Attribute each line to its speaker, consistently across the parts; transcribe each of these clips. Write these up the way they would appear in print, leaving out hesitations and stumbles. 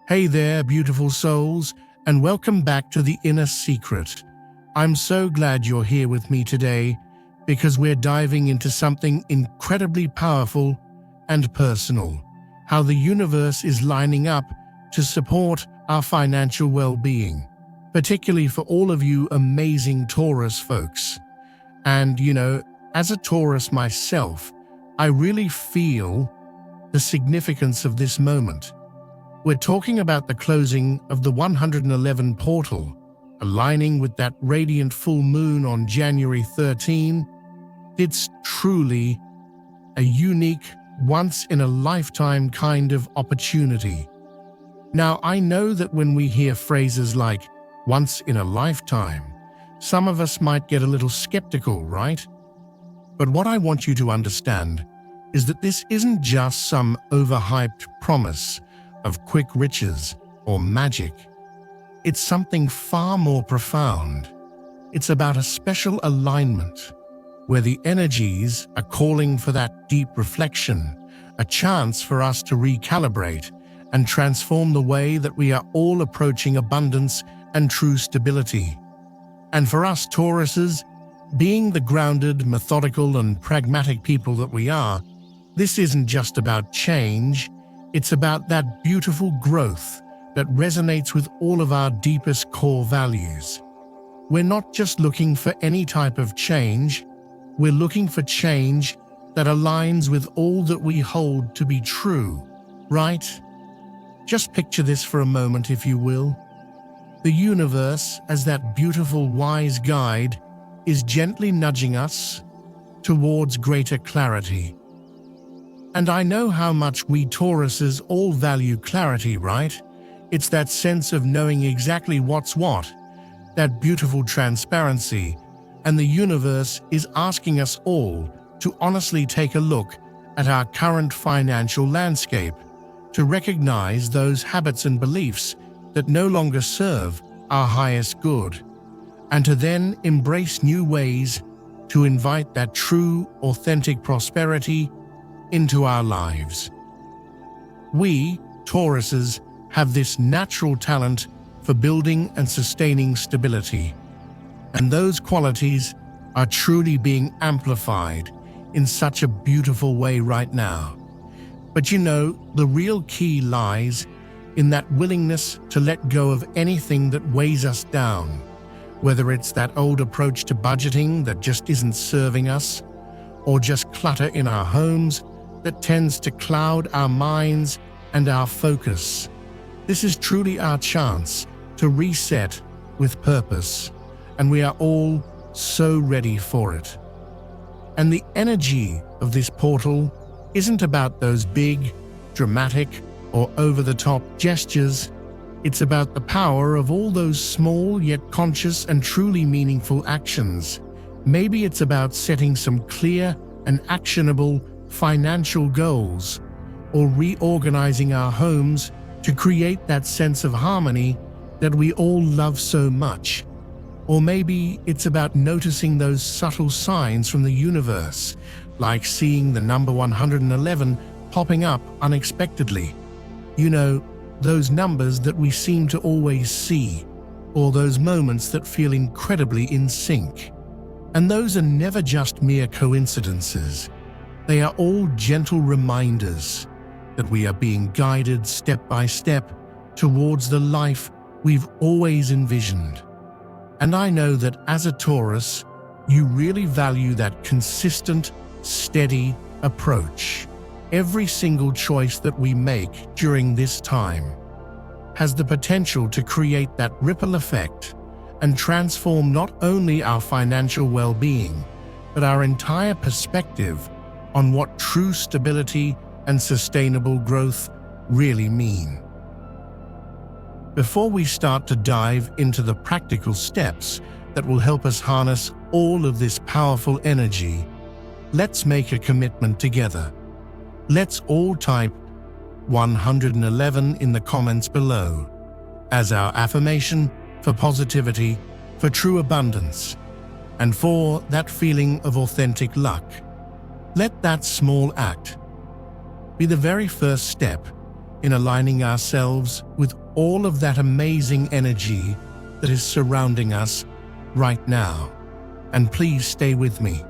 Speaker 1: Hey there, beautiful souls, and welcome back to The Inner Secret. I'm so glad you're here with me today because we're diving into something incredibly powerful and personal, how the universe is lining up to support our financial well-being, particularly for all of you amazing Taurus folks. And as a Taurus myself, I really feel the significance of this moment. We're talking about the closing of the 111 portal, aligning with that radiant full moon on January 13. It's truly a unique, once-in-a-lifetime kind of opportunity. Now, I know that when we hear phrases like once in a lifetime, some of us might get a little skeptical, right? But what I want you to understand is that this isn't just some overhyped promise of quick riches or magic. It's something far more profound. It's about a special alignment where the energies are calling for that deep reflection, a chance for us to recalibrate and transform the way that we are all approaching abundance and true stability. And for us Tauruses, being the grounded, methodical, and pragmatic people that we are, this isn't just about change, it's about that beautiful growth that resonates with all of our deepest core values. We're not just looking for any type of change, we're looking for change that aligns with all that we hold to be true, right? Just picture this for a moment, if you will. The universe, as that beautiful, wise guide, is gently nudging us towards greater clarity. And I know how much we Tauruses all value clarity, right? It's that sense of knowing exactly what's what, that beautiful transparency, and the universe is asking us all to honestly take a look at our current financial landscape, to recognize those habits and beliefs that no longer serve our highest good, and to then embrace new ways to invite that true, authentic prosperity into our lives. We, Tauruses, have this natural talent for building and sustaining stability, and those qualities are truly being amplified in such a beautiful way right now. But the real key lies in that willingness to let go of anything that weighs us down, whether it's that old approach to budgeting that just isn't serving us, or just clutter in our homes that tends to cloud our minds and our focus. This is truly our chance to reset with purpose, and we are all so ready for it. And the energy of this portal isn't about those big, dramatic, or over-the-top gestures. It's about the power of all those small yet conscious and truly meaningful actions. Maybe it's about setting some clear and actionable financial goals, or reorganizing our homes to create that sense of harmony that we all love so much. Or maybe it's about noticing those subtle signs from the universe, like seeing the number 111 popping up unexpectedly. Those numbers that we seem to always see, or those moments that feel incredibly in sync. And those are never just mere coincidences. They are all gentle reminders that we are being guided step by step towards the life we've always envisioned. And I know that as a Taurus, you really value that consistent, steady approach. Every single choice that we make during this time has the potential to create that ripple effect and transform not only our financial well-being, but our entire perspective on what true stability and sustainable growth really mean. Before we start to dive into the practical steps that will help us harness all of this powerful energy, let's make a commitment together. Let's all type 111 in the comments below as our affirmation for positivity, for true abundance, and for that feeling of authentic luck. Let that small act be the very first step in aligning ourselves with all of that amazing energy that is surrounding us right now. And please stay with me,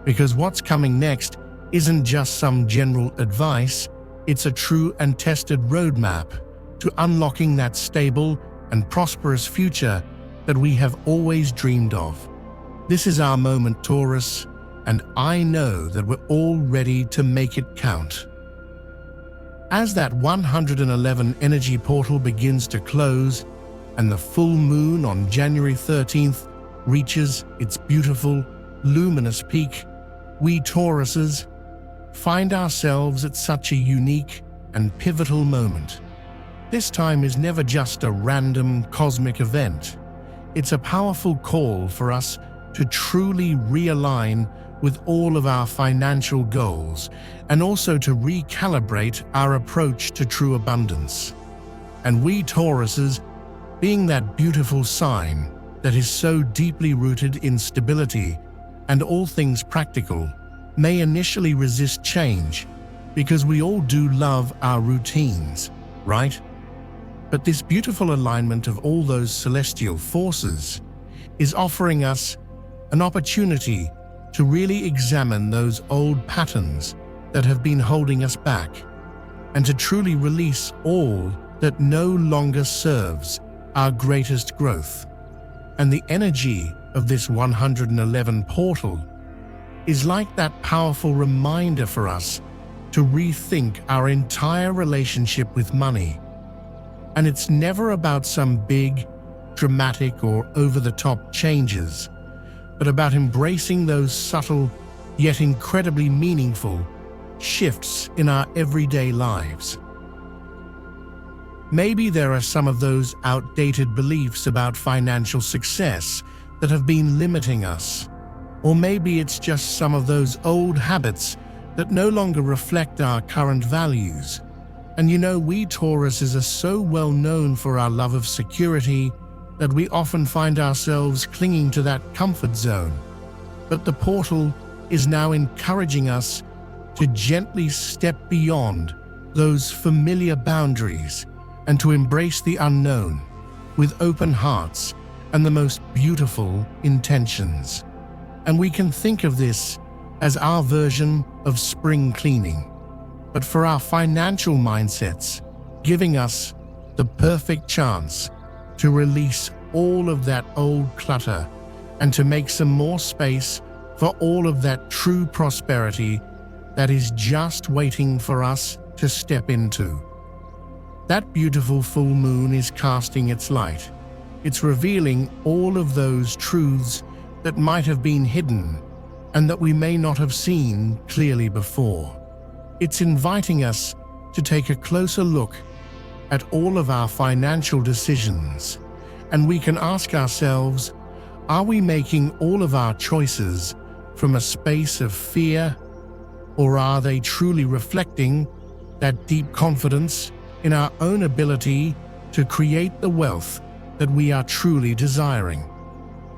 Speaker 1: because what's coming next isn't just some general advice, it's a true and tested roadmap to unlocking that stable and prosperous future that we have always dreamed of. This is our moment, Taurus, and I know that we're all ready to make it count. As that 111 energy portal begins to close and the full moon on January 13th reaches its beautiful, luminous peak, we Tauruses find ourselves at such a unique and pivotal moment. This time is never just a random cosmic event. It's a powerful call for us to truly realign with all of our financial goals and also to recalibrate our approach to true abundance. And we Tauruses, being that beautiful sign that is so deeply rooted in stability and all things practical, may initially resist change because we all do love our routines, right? But this beautiful alignment of all those celestial forces is offering us an opportunity to really examine those old patterns that have been holding us back and to truly release all that no longer serves our greatest growth. And the energy of this 111 portal is like that powerful reminder for us to rethink our entire relationship with money. And it's never about some big, dramatic or over-the-top changes, but about embracing those subtle yet incredibly meaningful shifts in our everyday lives. Maybe there are some of those outdated beliefs about financial success that have been limiting us. Or maybe it's just some of those old habits that no longer reflect our current values. And you know, we Tauruses are so well known for our love of security that we often find ourselves clinging to that comfort zone. But the portal is now encouraging us to gently step beyond those familiar boundaries and to embrace the unknown with open hearts and the most beautiful intentions. And we can think of this as our version of spring cleaning, but for our financial mindsets, giving us the perfect chance to release all of that old clutter and to make some more space for all of that true prosperity that is just waiting for us to step into. That beautiful full moon is casting its light. It's revealing all of those truths that might have been hidden and that we may not have seen clearly before. It's inviting us to take a closer look at all of our financial decisions, and we can ask ourselves, are we making all of our choices from a space of fear, or are they truly reflecting that deep confidence in our own ability to create the wealth that we are truly desiring?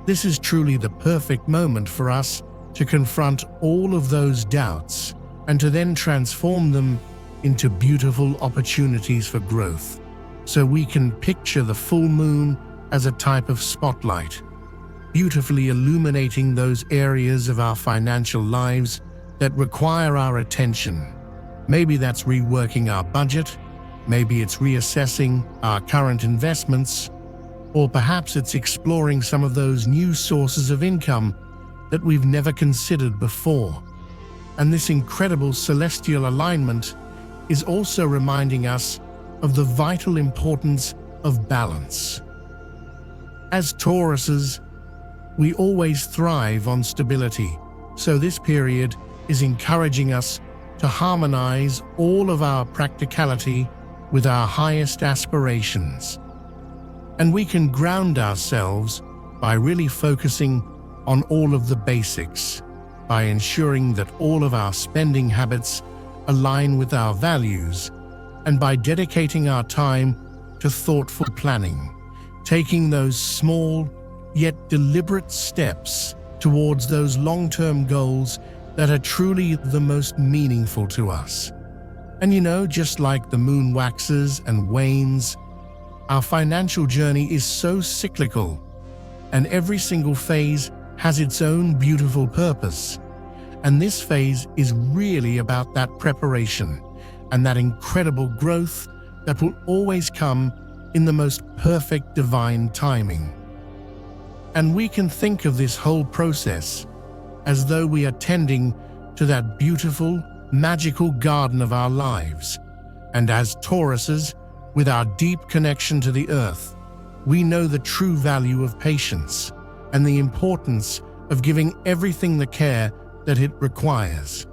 Speaker 1: This is truly the perfect moment for us to confront all of those doubts and to then transform them into beautiful opportunities for growth. So we can picture the full moon as a type of spotlight, beautifully illuminating those areas of our financial lives that require our attention. Maybe that's reworking our budget, maybe it's reassessing our current investments, or perhaps it's exploring some of those new sources of income that we've never considered before. And this incredible celestial alignment is also reminding us of the vital importance of balance. As Tauruses, we always thrive on stability, so this period is encouraging us to harmonize all of our practicality with our highest aspirations. And we can ground ourselves by really focusing on all of the basics, by ensuring that all of our spending habits align with our values, and by dedicating our time to thoughtful planning, taking those small yet deliberate steps towards those long-term goals that are truly the most meaningful to us. And just like the moon waxes and wanes, our financial journey is so cyclical, and every single phase has its own beautiful purpose. And this phase is really about that preparation and that incredible growth that will always come in the most perfect divine timing. And we can think of this whole process as though we are tending to that beautiful, magical garden of our lives. And as Tauruses, with our deep connection to the earth, we know the true value of patience and the importance of giving everything the care that it requires.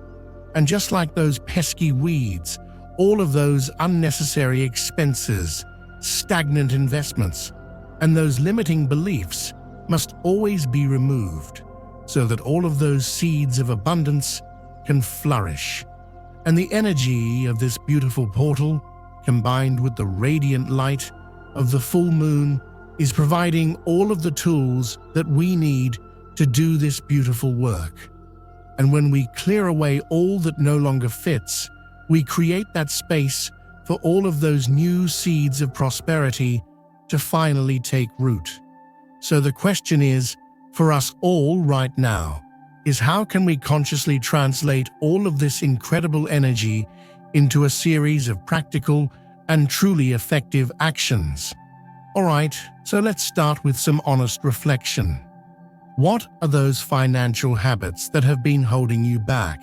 Speaker 1: And just like those pesky weeds, all of those unnecessary expenses, stagnant investments, and those limiting beliefs must always be removed so that all of those seeds of abundance can flourish. And the energy of this beautiful portal, combined with the radiant light of the full moon, is providing all of the tools that we need to do this beautiful work. And when we clear away all that no longer fits, we create that space for all of those new seeds of prosperity to finally take root. So the question is, for us all right now, is how can we consciously translate all of this incredible energy into a series of practical and truly effective actions? All right, so let's start with some honest reflection. What are those financial habits that have been holding you back?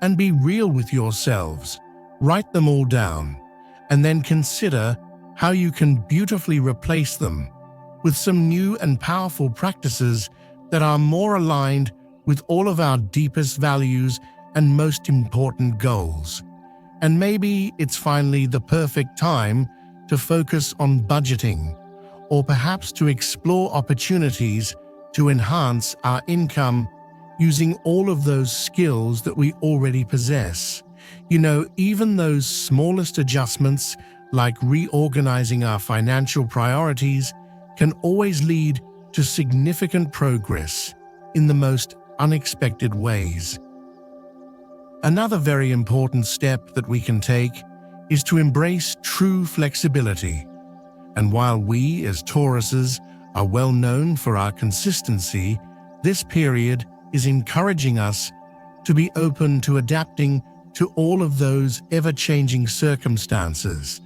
Speaker 1: And be real with yourselves. Write them all down, and then consider how you can beautifully replace them with some new and powerful practices that are more aligned with all of our deepest values and most important goals. And maybe it's finally the perfect time to focus on budgeting, or perhaps to explore opportunities to enhance our income using all of those skills that we already possess. Even those smallest adjustments, like reorganizing our financial priorities, can always lead to significant progress in the most unexpected ways. Another very important step that we can take is to embrace true flexibility. And while we as Tauruses are well known for our consistency, this period is encouraging us to be open to adapting to all of those ever-changing circumstances.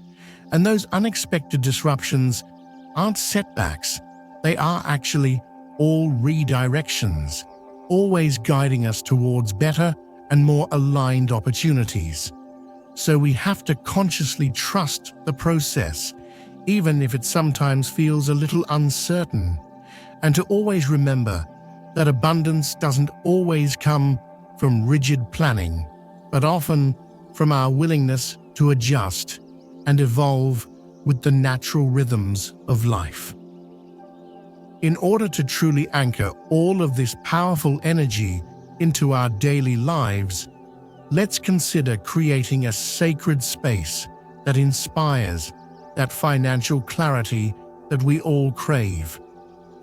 Speaker 1: And those unexpected disruptions aren't setbacks, they are actually all redirections, always guiding us towards better and more aligned opportunities. So we have to consciously trust the process, even if it sometimes feels a little uncertain, and to always remember that abundance doesn't always come from rigid planning, but often from our willingness to adjust and evolve with the natural rhythms of life. In order to truly anchor all of this powerful energy into our daily lives, let's consider creating a sacred space that inspires that financial clarity that we all crave.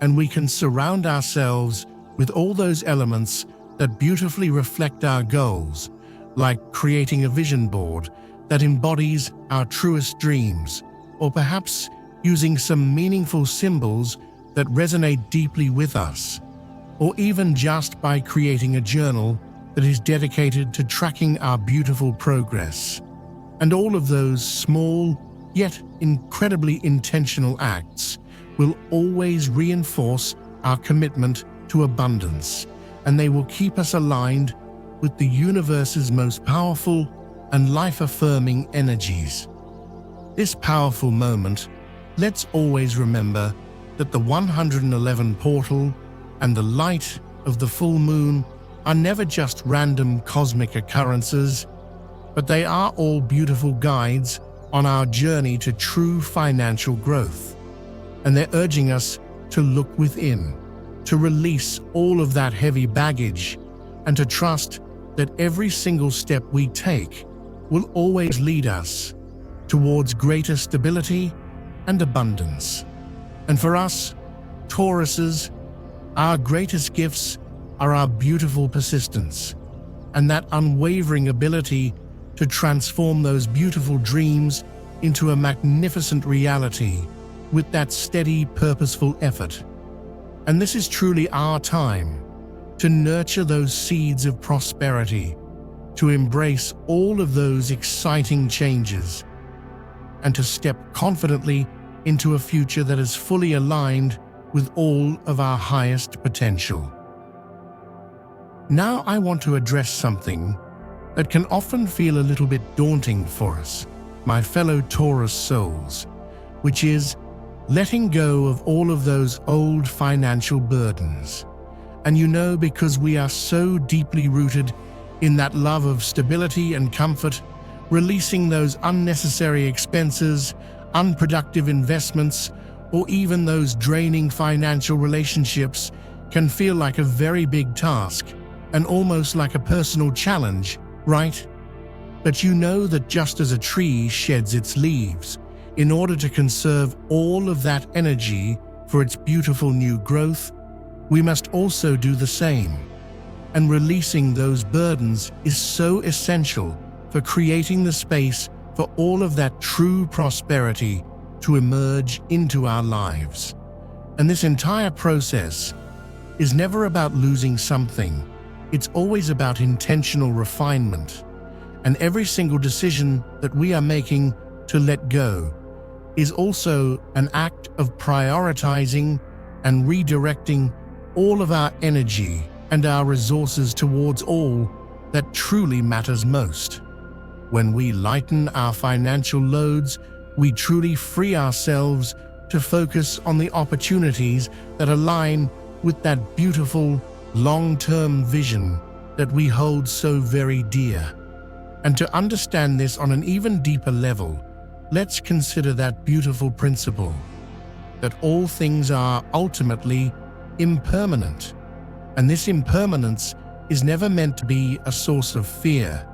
Speaker 1: And we can surround ourselves with all those elements that beautifully reflect our goals, like creating a vision board that embodies our truest dreams, or perhaps using some meaningful symbols that resonate deeply with us, or even just by creating a journal that is dedicated to tracking our beautiful progress. And all of those small, yet incredibly intentional acts will always reinforce our commitment to abundance, and they will keep us aligned with the universe's most powerful and life-affirming energies. This powerful moment, let's always remember that the 111 portal and the light of the full moon are never just random cosmic occurrences, but they are all beautiful guides on our journey to true financial growth. And they're urging us to look within, to release all of that heavy baggage, and to trust that every single step we take will always lead us towards greater stability and abundance. And for us, Tauruses, our greatest gifts are our beautiful persistence and that unwavering ability to transform those beautiful dreams into a magnificent reality with that steady, purposeful effort. And this is truly our time to nurture those seeds of prosperity, to embrace all of those exciting changes, and to step confidently into a future that is fully aligned with all of our highest potential. Now I want to address something that can often feel a little bit daunting for us, my fellow Taurus souls, which is letting go of all of those old financial burdens. And because we are so deeply rooted in that love of stability and comfort, releasing those unnecessary expenses, unproductive investments, or even those draining financial relationships can feel like a very big task and almost like a personal challenge, right? But that just as a tree sheds its leaves, in order to conserve all of that energy for its beautiful new growth, we must also do the same. And releasing those burdens is so essential for creating the space for all of that true prosperity to emerge into our lives. And this entire process is never about losing something. It's always about intentional refinement. And every single decision that we are making to let go is also an act of prioritizing and redirecting all of our energy and our resources towards all that truly matters most. When we lighten our financial loads, we truly free ourselves to focus on the opportunities that align with that beautiful, long-term vision that we hold so very dear. And to understand this on an even deeper level, let's consider that beautiful principle that all things are ultimately impermanent. And this impermanence is never meant to be a source of fear,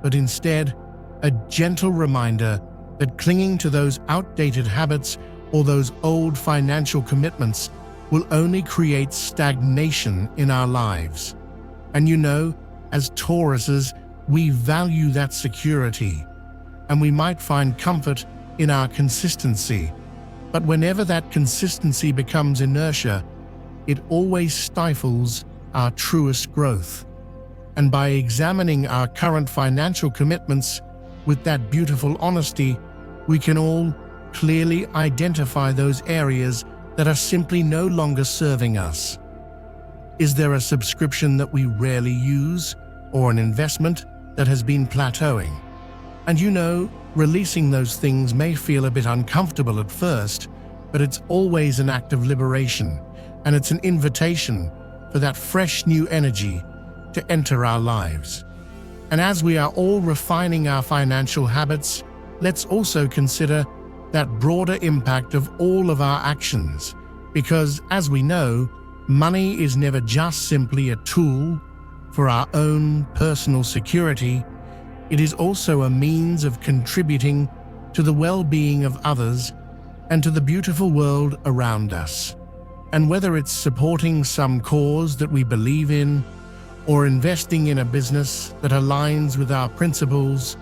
Speaker 1: but instead a gentle reminder that clinging to those outdated habits or those old financial commitments will only create stagnation in our lives. And as Tauruses, we value that security, and we might find comfort in our consistency. But whenever that consistency becomes inertia, it always stifles our truest growth. And by examining our current financial commitments with that beautiful honesty, we can all clearly identify those areas that are simply no longer serving us. Is there a subscription that we rarely use, or an investment that has been plateauing? And releasing those things may feel a bit uncomfortable at first, but it's always an act of liberation, and it's an invitation for that fresh new energy to enter our lives. And as we are all refining our financial habits, let's also consider that broader impact of all of our actions, because as we know, money is never just simply a tool for our own personal security. It is also a means of contributing to the well-being of others and to the beautiful world around us. And whether it's supporting some cause that we believe in, or investing in a business that aligns with our principles,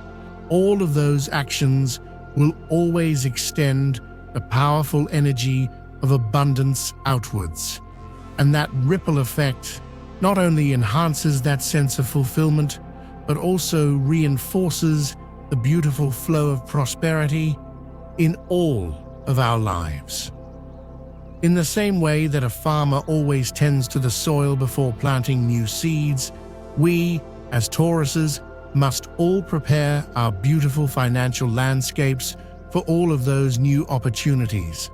Speaker 1: all of those actions will always extend the powerful energy of abundance outwards. And that ripple effect not only enhances that sense of fulfillment, but also reinforces the beautiful flow of prosperity in all of our lives. In the same way that a farmer always tends to the soil before planting new seeds, we, as Tauruses, must all prepare our beautiful financial landscapes for all of those new opportunities.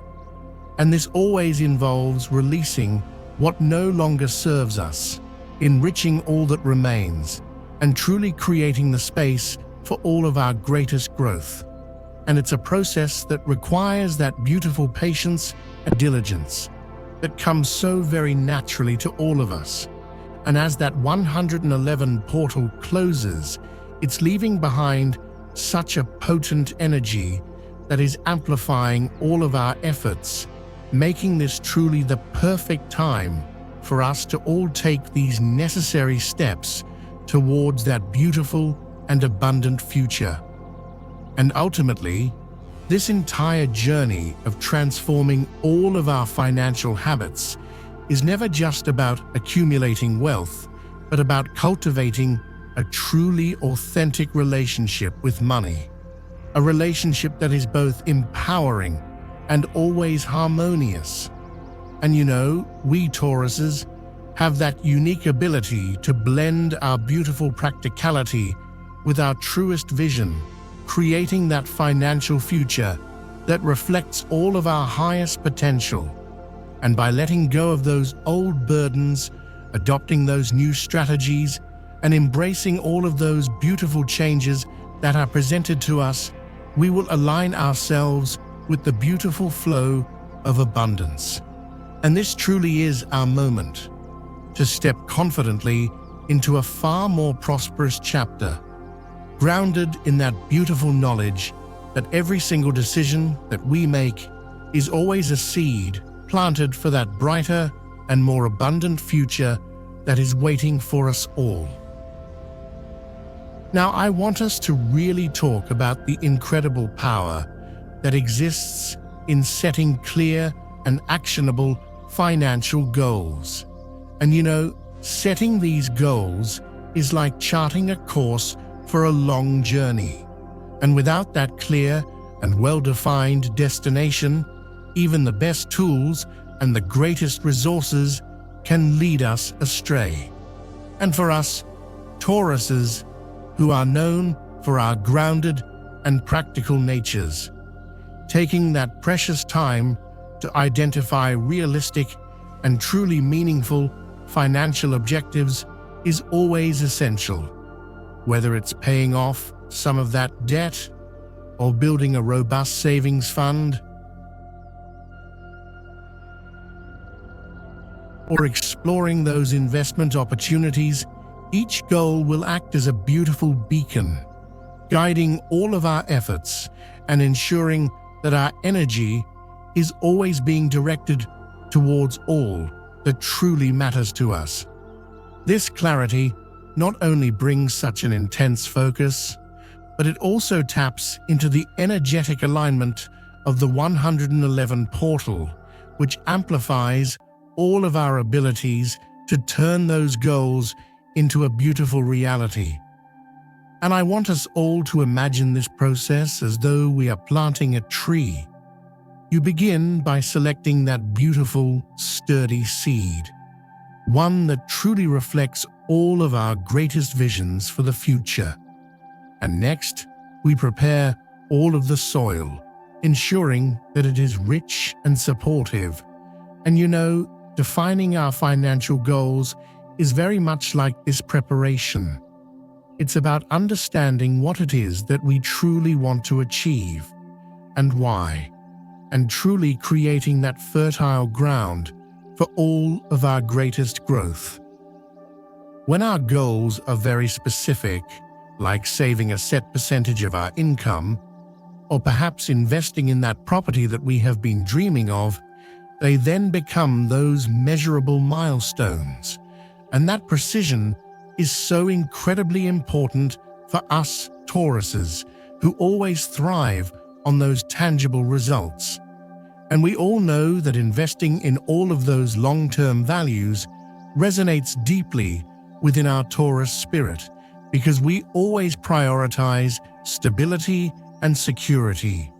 Speaker 1: And this always involves releasing what no longer serves us, enriching all that remains, and truly creating the space for all of our greatest growth. And it's a process that requires that beautiful patience and diligence that comes so very naturally to all of us. And as that 111 portal closes, it's leaving behind such a potent energy that is amplifying all of our efforts, making this truly the perfect time for us to all take these necessary steps towards that beautiful and abundant future. And ultimately, this entire journey of transforming all of our financial habits is never just about accumulating wealth, but about cultivating a truly authentic relationship with money. A relationship that is both empowering and always harmonious. And you know, we Tauruses have that unique ability to blend our beautiful practicality with our truest vision, creating that financial future that reflects all of our highest potential. And by letting go of those old burdens, adopting those new strategies, and embracing all of those beautiful changes that are presented to us, we will align ourselves with the beautiful flow of abundance. And this truly is our moment to step confidently into a far more prosperous chapter, grounded in that beautiful knowledge that every single decision that we make is always a seed planted for that brighter and more abundant future that is waiting for us all. Now, I want us to really talk about the incredible power that exists in setting clear and actionable financial goals. And you know, setting these goals is like charting a course for a long journey. And without that clear and well-defined destination, even the best tools and the greatest resources can lead us astray. And for us, Tauruses, who are known for our grounded and practical natures, taking that precious time to identify realistic and truly meaningful financial objectives is always essential. Whether it's paying off some of that debt or building a robust savings fund, or exploring those investment opportunities, each goal will act as a beautiful beacon, guiding all of our efforts and ensuring that our energy is always being directed towards all that truly matters to us. This clarity not only brings such an intense focus, but it also taps into the energetic alignment of the 111 portal, which amplifies all of our abilities to turn those goals into a beautiful reality. And I want us all to imagine this process as though we are planting a tree. You begin by selecting that beautiful, sturdy seed, one that truly reflects all of our greatest visions for the future. And next, we prepare all of the soil, ensuring that it is rich and supportive. And you know, defining our financial goals is very much like this preparation. It's about understanding what it is that we truly want to achieve and why, and truly creating that fertile ground for all of our greatest growth. When our goals are very specific, like saving a set percentage of our income, or perhaps investing in that property that we have been dreaming of, they then become those measurable milestones. And that precision is so incredibly important for us Tauruses, who always thrive on those tangible results. And we all know that investing in all of those long-term values resonates deeply within our Taurus spirit, because we always prioritize stability and security.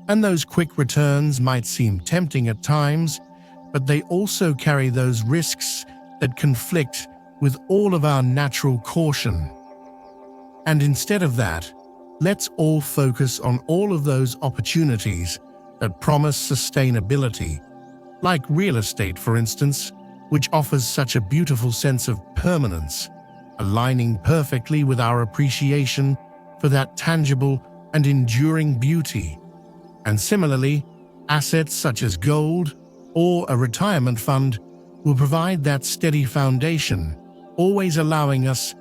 Speaker 1: And those quick returns might seem tempting at times, but they also carry those risks that conflict with all of our natural caution. And instead of that, let's all focus on all of those opportunities that promise sustainability, like real estate, for instance, which offers such a beautiful sense of permanence, aligning perfectly with our appreciation for that tangible and enduring beauty. And similarly, assets such as gold or a retirement fund will provide that steady foundation, always allowing us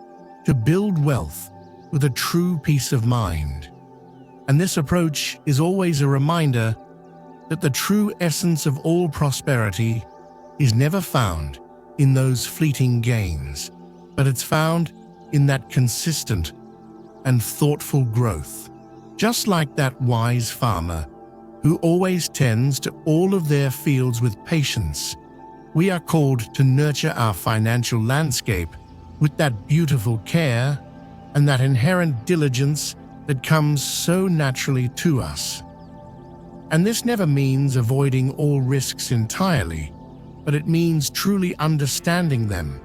Speaker 1: to build wealth with a true peace of mind. And this approach is always a reminder that the true essence of all prosperity is never found in those fleeting gains, but it's found in that consistent, and thoughtful growth. Just like that wise farmer who always tends to all of their fields with patience, we are called to nurture our financial landscape with that beautiful care and that inherent diligence that comes so naturally to us. And this never means avoiding all risks entirely, but it means truly understanding them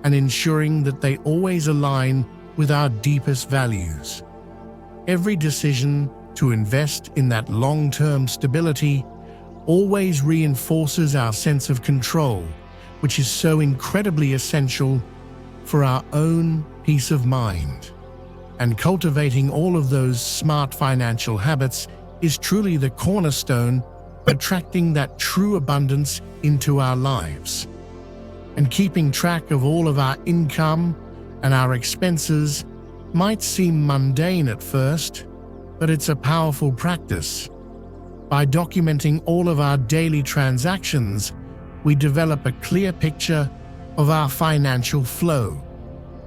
Speaker 1: and ensuring that they always align with our deepest values. Every decision to invest in that long-term stability always reinforces our sense of control, which is so incredibly essential for our own peace of mind. And cultivating all of those smart financial habits is truly the cornerstone of attracting that true abundance into our lives. And keeping track of all of our income and our expenses might seem mundane at first, but it's a powerful practice. By documenting all of our daily transactions, we develop a clear picture of our financial flow,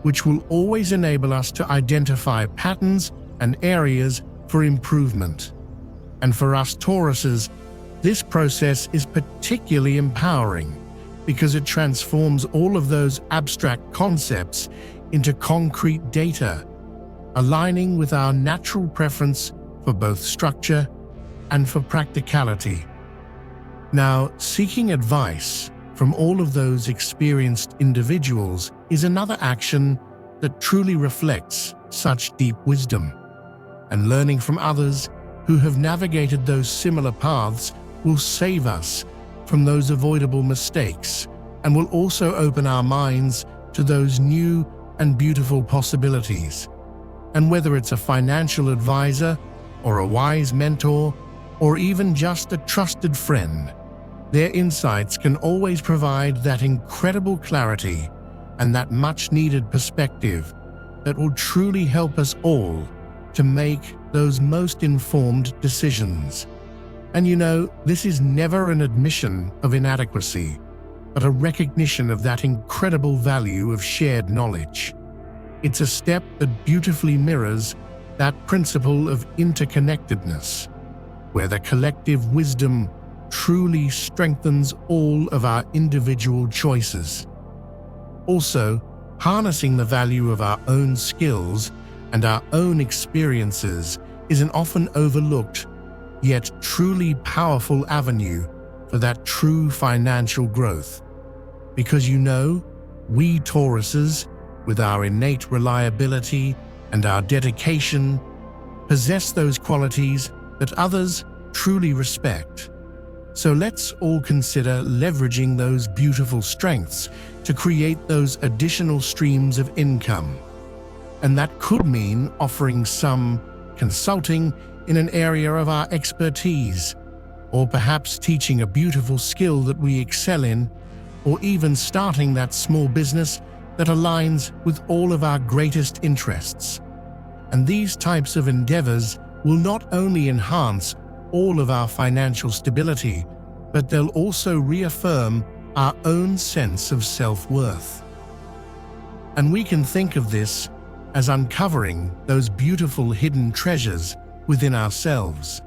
Speaker 1: which will always enable us to identify patterns and areas for improvement. And for us Tauruses, this process is particularly empowering because it transforms all of those abstract concepts into concrete data, aligning with our natural preference for both structure and for practicality. Now, seeking advice from all of those experienced individuals is another action that truly reflects such deep wisdom. And learning from others who have navigated those similar paths will save us from those avoidable mistakes and will also open our minds to those new and beautiful possibilities. And whether it's a financial advisor or a wise mentor or even just a trusted friend, their insights can always provide that incredible clarity and that much-needed perspective that will truly help us all to make those most informed decisions. And you know, this is never an admission of inadequacy, but a recognition of that incredible value of shared knowledge. It's a step that beautifully mirrors that principle of interconnectedness, where the collective wisdom truly strengthens all of our individual choices. Also, harnessing the value of our own skills and our own experiences is an often overlooked, yet truly powerful avenue for that true financial growth. Because you know, we Tauruses, with our innate reliability and our dedication, possess those qualities that others truly respect. So let's all consider leveraging those beautiful strengths to create those additional streams of income. And that could mean offering some consulting in an area of our expertise, or perhaps teaching a beautiful skill that we excel in, or even starting that small business that aligns with all of our greatest interests. And these types of endeavors will not only enhance all of our financial stability, but they'll also reaffirm our own sense of self-worth. And we can think of this as uncovering those beautiful hidden treasures within ourselves.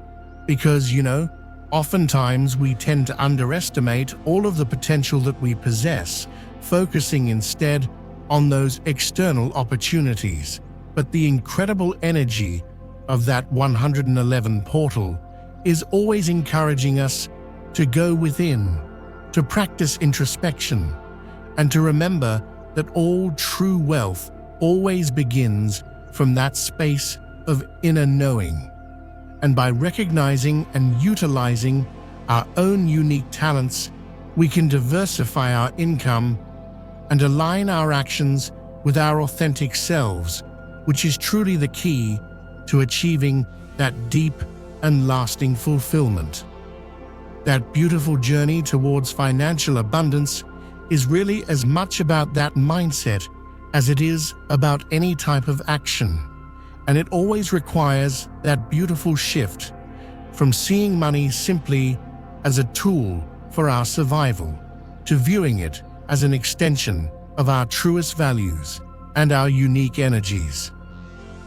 Speaker 1: Because, you know, oftentimes we tend to underestimate all of the potential that we possess, focusing instead on those external opportunities. But the incredible energy of that 111 portal is always encouraging us to go within, to practice introspection, and to remember that all true wealth always begins from that space of inner knowing. And by recognizing and utilizing our own unique talents, we can diversify our income and align our actions with our authentic selves, which is truly the key to achieving that deep and lasting fulfillment. That beautiful journey towards financial abundance is really as much about that mindset as it is about any type of action. And it always requires that beautiful shift from seeing money simply as a tool for our survival to viewing it as an extension of our truest values and our unique energies.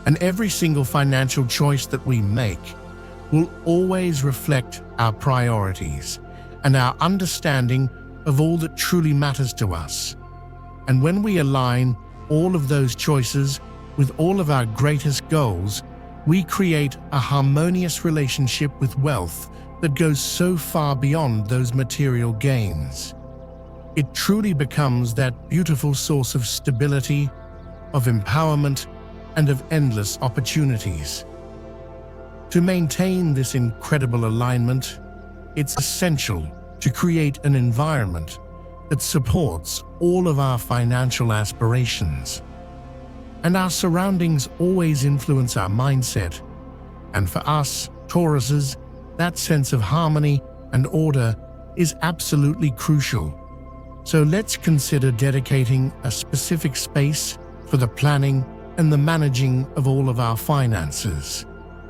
Speaker 1: And every single financial choice that we make will always reflect our priorities and our understanding of all that truly matters to us. And when we align all of those choices with all of our greatest goals, we create a harmonious relationship with wealth that goes so far beyond those material gains. It truly becomes that beautiful source of stability, of empowerment, and of endless opportunities. To maintain this incredible alignment, it's essential to create an environment that supports all of our financial aspirations. And our surroundings always influence our mindset. And for us, Tauruses, that sense of harmony and order is absolutely crucial. So let's consider dedicating a specific space for the planning and the managing of all of our finances.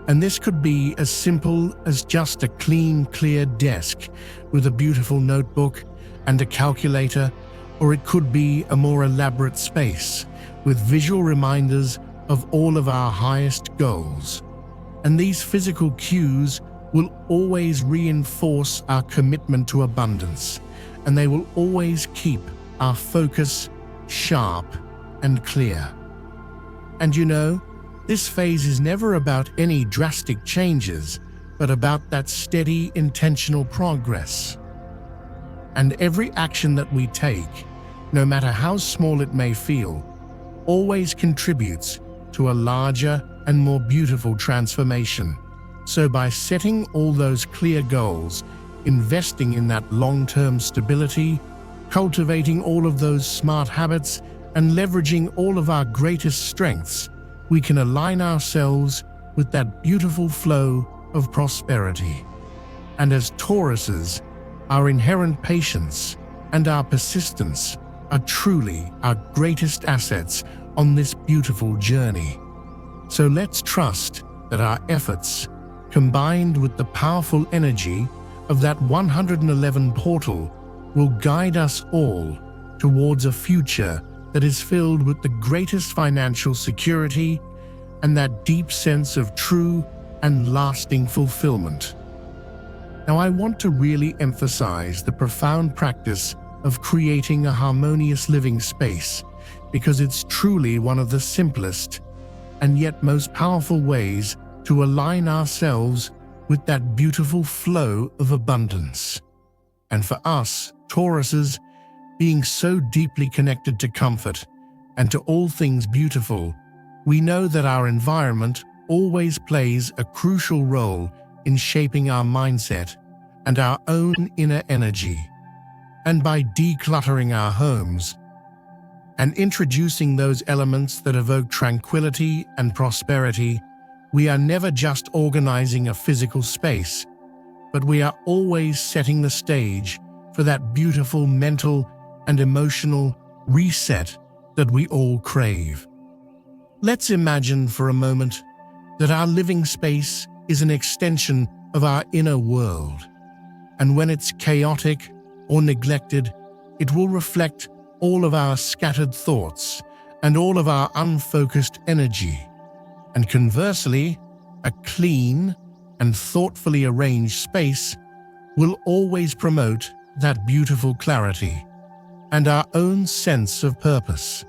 Speaker 1: And this could be as simple as just a clean, clear desk with a beautiful notebook and a calculator, or it could be a more elaborate space with visual reminders of all of our highest goals. And these physical cues will always reinforce our commitment to abundance, and they will always keep our focus sharp and clear. And you know, this phase is never about any drastic changes, but about that steady, intentional progress. And every action that we take, no matter how small it may feel, always contributes to a larger and more beautiful transformation. So by setting all those clear goals, investing in that long-term stability, cultivating all of those smart habits, and leveraging all of our greatest strengths, we can align ourselves with that beautiful flow of prosperity. And as Tauruses, our inherent patience and our persistence are truly our greatest assets on this beautiful journey. So let's trust that our efforts, combined with the powerful energy of that 111 portal, will guide us all towards a future that is filled with the greatest financial security and that deep sense of true and lasting fulfillment. Now, I want to really emphasize the profound practice of creating a harmonious living space, because it's truly one of the simplest and yet most powerful ways to align ourselves with that beautiful flow of abundance. And for us, Tauruses, being so deeply connected to comfort and to all things beautiful, we know that our environment always plays a crucial role in shaping our mindset and our own inner energy. And by decluttering our homes and introducing those elements that evoke tranquility and prosperity, we are never just organizing a physical space, but we are always setting the stage for that beautiful mental and emotional reset that we all crave. Let's imagine for a moment that our living space is an extension of our inner world, and when it's chaotic or neglected, it will reflect all of our scattered thoughts and all of our unfocused energy. And conversely, a clean and thoughtfully arranged space will always promote that beautiful clarity and our own sense of purpose.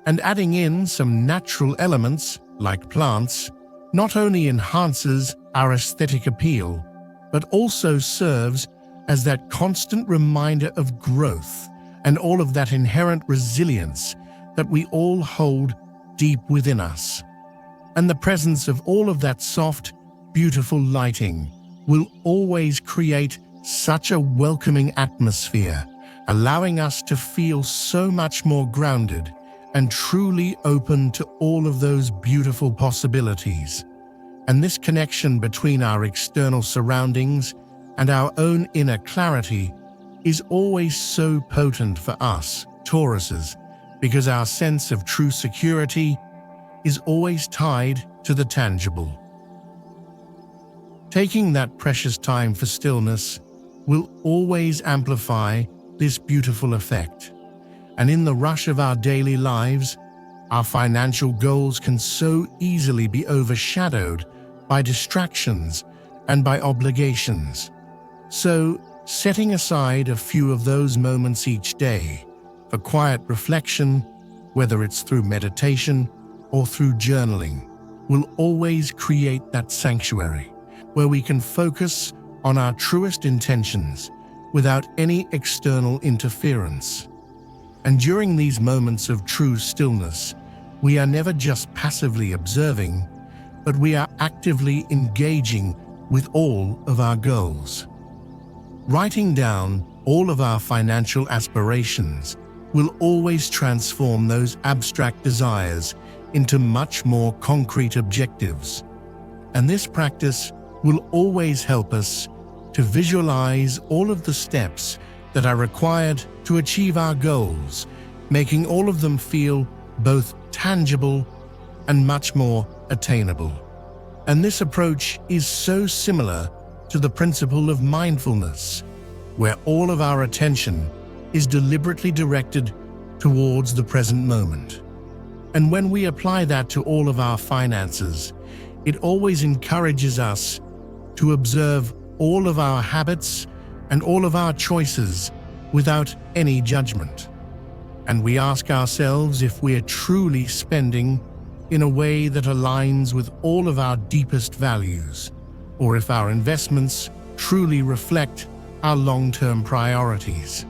Speaker 1: And adding in some natural elements, like plants, not only enhances our aesthetic appeal, but also serves as that constant reminder of growth and all of that inherent resilience that we all hold deep within us. And the presence of all of that soft, beautiful lighting will always create such a welcoming atmosphere, allowing us to feel so much more grounded and truly open to all of those beautiful possibilities. And this connection between our external surroundings and our own inner clarity is always so potent for us, Tauruses, because our sense of true security is always tied to the tangible. Taking that precious time for stillness will always amplify this beautiful effect. And in the rush of our daily lives, Our financial goals can so easily be overshadowed by distractions and by obligations. So, setting aside a few of those moments each day for quiet reflection, whether it's through meditation or through journaling, will always create that sanctuary where we can focus on our truest intentions without any external interference. And during these moments of true stillness, we are never just passively observing, but we are actively engaging with all of our goals. Writing down all of our financial aspirations will always transform those abstract desires into much more concrete objectives. And this practice will always help us to visualize all of the steps that are required to achieve our goals, making all of them feel both tangible and much more attainable. And this approach is so similar to the principle of mindfulness, where all of our attention is deliberately directed towards the present moment. And when we apply that to all of our finances, it always encourages us to observe all of our habits and all of our choices without any judgment. And we ask ourselves if we're truly spending in a way that aligns with all of our deepest values, or if our investments truly reflect our long-term priorities.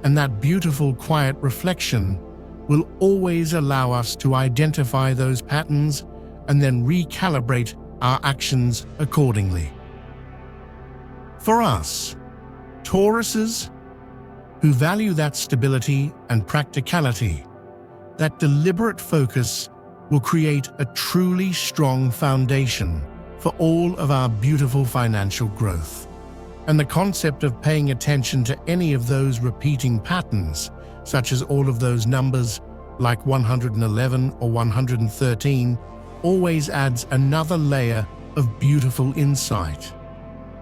Speaker 1: And that beautiful, quiet reflection will always allow us to identify those patterns and then recalibrate our actions accordingly. For us, Tauruses, who value that stability and practicality, that deliberate focus will create a truly strong foundation for all of our beautiful financial growth. And the concept of paying attention to any of those repeating patterns, such as all of those numbers like 111 or 113, always adds another layer of beautiful insight.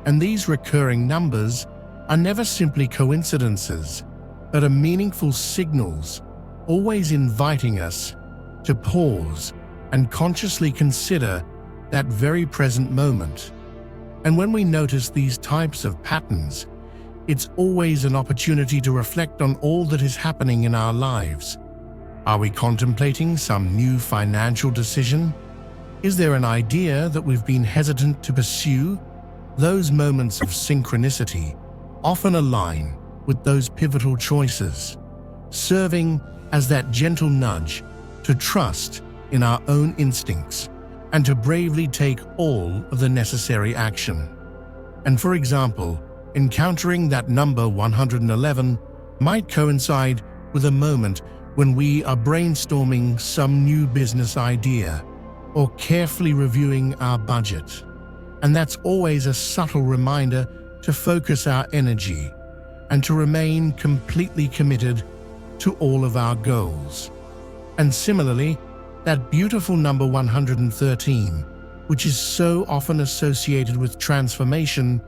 Speaker 1: And these recurring numbers are never simply coincidences, but are meaningful signals, always inviting us to pause and consciously consider that very present moment. And when we notice these types of patterns, it's always an opportunity to reflect on all that is happening in our lives. Are we contemplating some new financial decision? Is there an idea that we've been hesitant to pursue? Those moments of synchronicity often align with those pivotal choices, serving as that gentle nudge to trust in our own instincts and to bravely take all of the necessary action. And for example, encountering that number 111 might coincide with a moment when we are brainstorming some new business idea or carefully reviewing our budget. And that's always a subtle reminder to focus our energy and to remain completely committed to all of our goals. And similarly, that beautiful number 113, which is so often associated with transformation,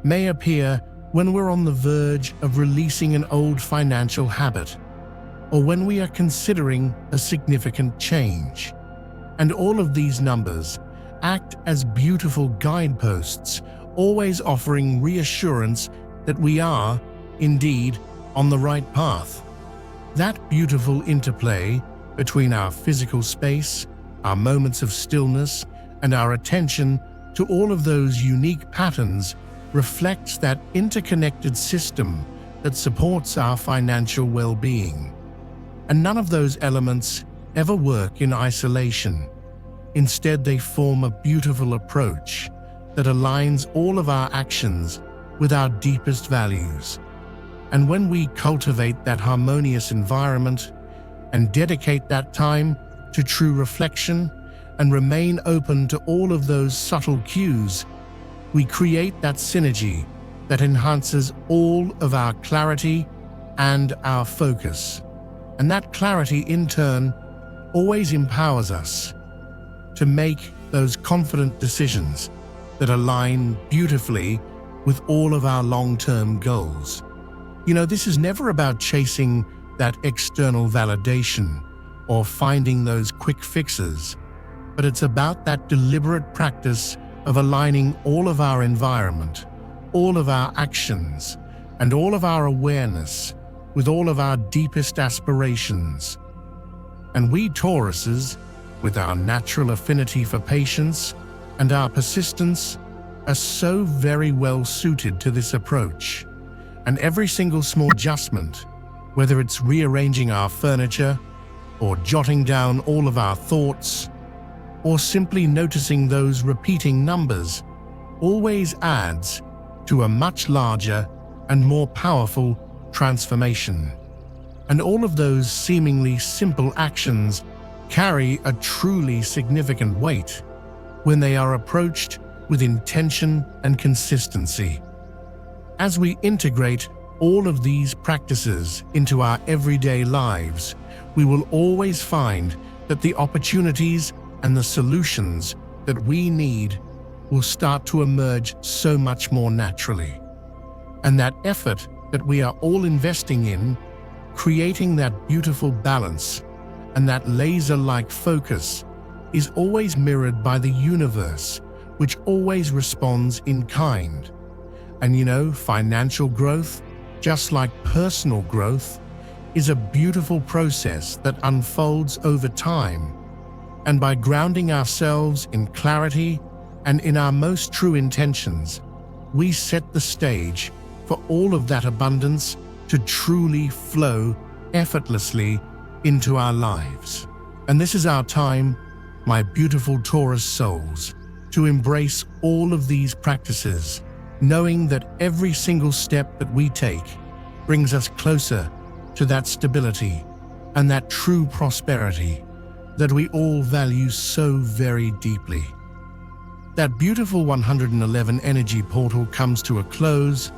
Speaker 1: may appear when we're on the verge of releasing an old financial habit, or when we are considering a significant change. And all of these numbers act as beautiful guideposts, always offering reassurance that we are, indeed, on the right path. That beautiful interplay between our physical space, our moments of stillness, and our attention to all of those unique patterns reflects that interconnected system that supports our financial well-being. And none of those elements ever work in isolation. Instead, they form a beautiful approach that aligns all of our actions with our deepest values. And when we cultivate that harmonious environment and dedicate that time to true reflection and remain open to all of those subtle cues, we create that synergy that enhances all of our clarity and our focus. And that clarity, in turn, always empowers us to make those confident decisions that align beautifully with all of our long-term goals. You know, this is never about chasing that external validation, or finding those quick fixes, but it's about that deliberate practice of aligning all of our environment, all of our actions, and all of our awareness with all of our deepest aspirations. And we Tauruses, with our natural affinity for patience and our persistence, are so very well suited to this approach. And every single small adjustment, whether it's rearranging our furniture, or jotting down all of our thoughts, or simply noticing those repeating numbers, always adds to a much larger and more powerful transformation. And all of those seemingly simple actions carry a truly significant weight when they are approached with intention and consistency. As we integrate all of these practices into our everyday lives, we will always find that the opportunities and the solutions that we need will start to emerge so much more naturally. And that effort that we are all investing in, creating that beautiful balance and that laser-like focus, is always mirrored by the universe, which always responds in kind. And financial growth, just like personal growth, is a beautiful process that unfolds over time. And by grounding ourselves in clarity and in our most true intentions, we set the stage for all of that abundance to truly flow effortlessly into our lives. And this is our time, my beautiful Taurus souls, to embrace all of these practices, knowing that every single step that we take brings us closer to that stability and that true prosperity that we all value so very deeply. That beautiful 111 energy portal comes to a close.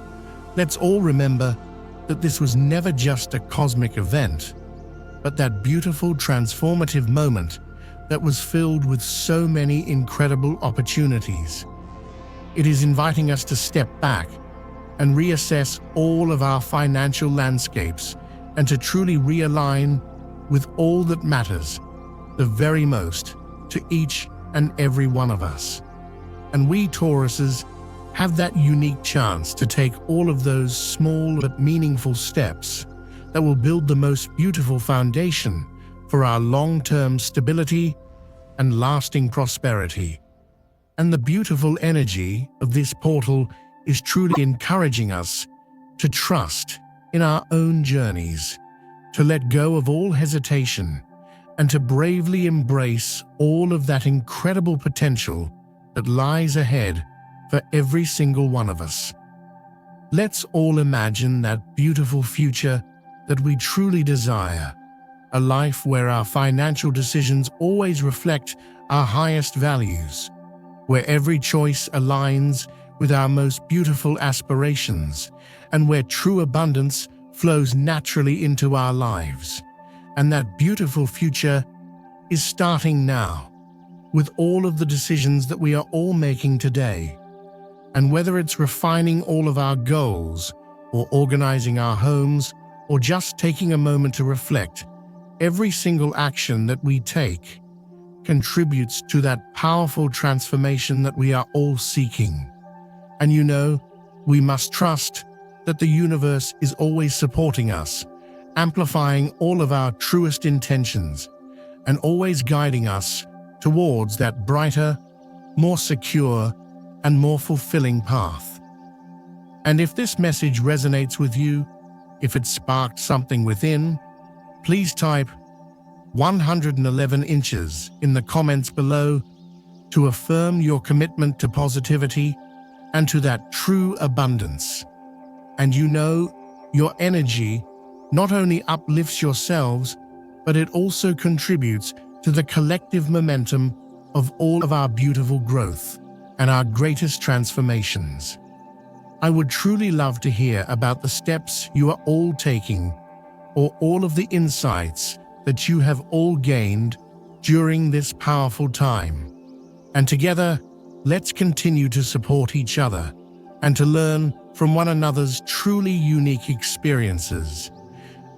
Speaker 1: Let's all remember that this was never just a cosmic event, but that beautiful transformative moment that was filled with so many incredible opportunities. It is inviting us to step back and reassess all of our financial landscapes and to truly realign with all that matters the very most to each and every one of us. And we Tauruses have that unique chance to take all of those small but meaningful steps that will build the most beautiful foundation for our long-term stability and lasting prosperity. And the beautiful energy of this portal is truly encouraging us to trust in our own journeys, to let go of all hesitation, and to bravely embrace all of that incredible potential that lies ahead for every single one of us. Let's all imagine that beautiful future that we truly desire, a life where our financial decisions always reflect our highest values, where every choice aligns with our most beautiful aspirations, and where true abundance flows naturally into our lives. And that beautiful future is starting now, with all of the decisions that we are all making today. And whether it's refining all of our goals, or organizing our homes, or just taking a moment to reflect, every single action that we take contributes to that powerful transformation that we are all seeking. And we must trust that the universe is always supporting us, amplifying all of our truest intentions, and always guiding us towards that brighter, more secure, and more fulfilling path. And if this message resonates with you, if it sparked something within, please type 111 inches in the comments below to affirm your commitment to positivity and to that true abundance. And your energy not only uplifts yourselves, but it also contributes to the collective momentum of all of our beautiful growth and our greatest transformations. I would truly love to hear about the steps you are all taking, or all of the insights that you have all gained during this powerful time. And together, let's continue to support each other and to learn from one another's truly unique experiences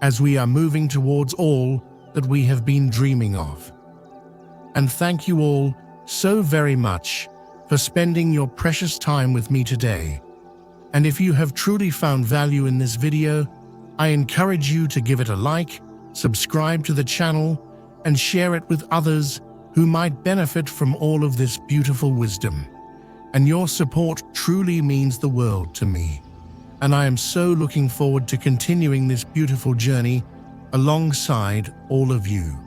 Speaker 1: as we are moving towards all that we have been dreaming of. And thank you all so very much for spending your precious time with me today. And if you have truly found value in this video, I encourage you to give it a like, subscribe to the channel, and share it with others who might benefit from all of this beautiful wisdom. And your support truly means the world to me. And I am so looking forward to continuing this beautiful journey alongside all of you.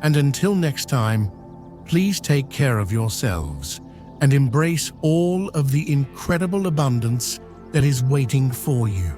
Speaker 1: And until next time, please take care of yourselves and embrace all of the incredible abundance that is waiting for you.